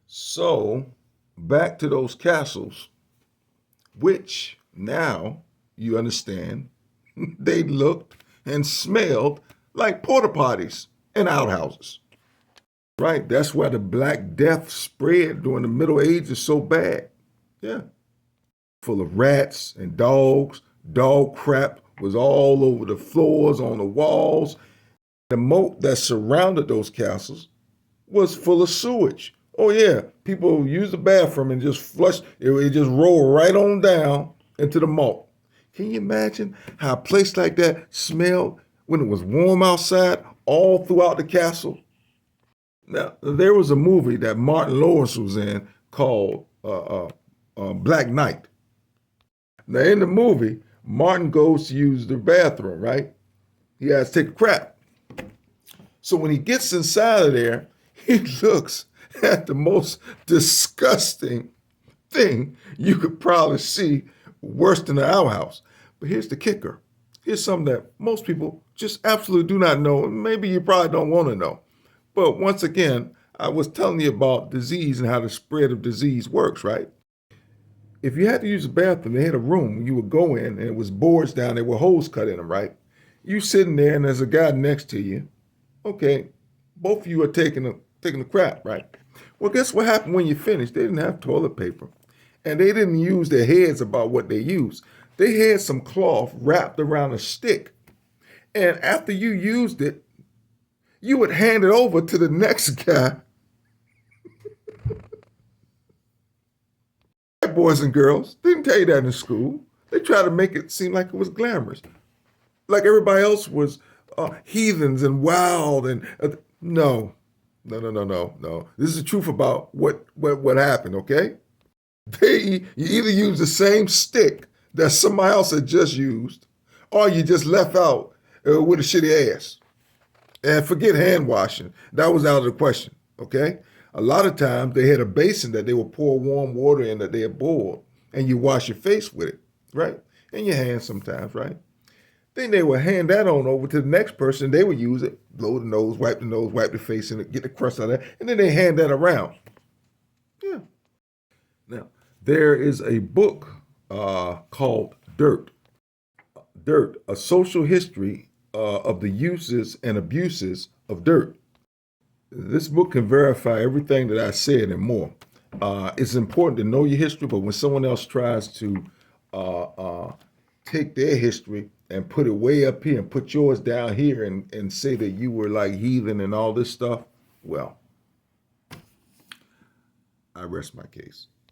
So, back to those castles, which now you understand they looked and smelled like porta potties and outhouses. Right? That's why the Black Death spread during the Middle Ages so bad. Yeah. Full of rats and dogs. Dog crap was all over the floors, on the walls. The moat that surrounded those castles was full of sewage. Oh yeah, people use the bathroom and just flush it just roll right on down into the moat. Can you imagine how a place like that smelled when it was warm outside all throughout the castle? Now, there was a movie that Martin Lawrence was in called Black Knight. Now, in the movie, Martin goes to use the bathroom, right? He has to take a crap. So when he gets inside of there, he looks at the most disgusting thing you could probably see, worse than an outhouse. But here's the kicker. Here's something that most people just absolutely do not know, and maybe you probably don't want to know. But once again, I was telling you about disease and how the spread of disease works, right? If you had to use a bathroom, they had a room you would go in, and it was boards down there with holes cut in them, right? You sitting there, and there's a guy next to you. Okay, both of you are taking a crap, right? Well, guess what happened when you finished? They didn't have toilet paper, and they didn't use their heads about what they used. They had some cloth wrapped around a stick, and after you used it, you would hand it over to the next guy. Boys and girls didn't tell you that in school. They tried to make it seem like it was glamorous, like everybody else was heathens and wild and no, no. This is the truth about what happened. Okay, you either use the same stick that somebody else had just used, or you just left out with a shitty ass. And forget hand washing. That was out of the question, okay? A lot of times they had a basin that they would pour warm water in that they had boiled, and you wash your face with it, right? And your hands sometimes, right? Then they would hand that on over to the next person. They would use it, blow the nose, wipe the face, and get the crust out of that, and then they hand that around. Yeah. Now, there is a book called Dirt. Dirt, a social history of the uses and abuses of dirt. This book can verify everything that I said and more. It's important to know your history, but when someone else tries to take their history and put it way up here and put yours down here and say that you were like heathen and all this stuff, well, I rest my case.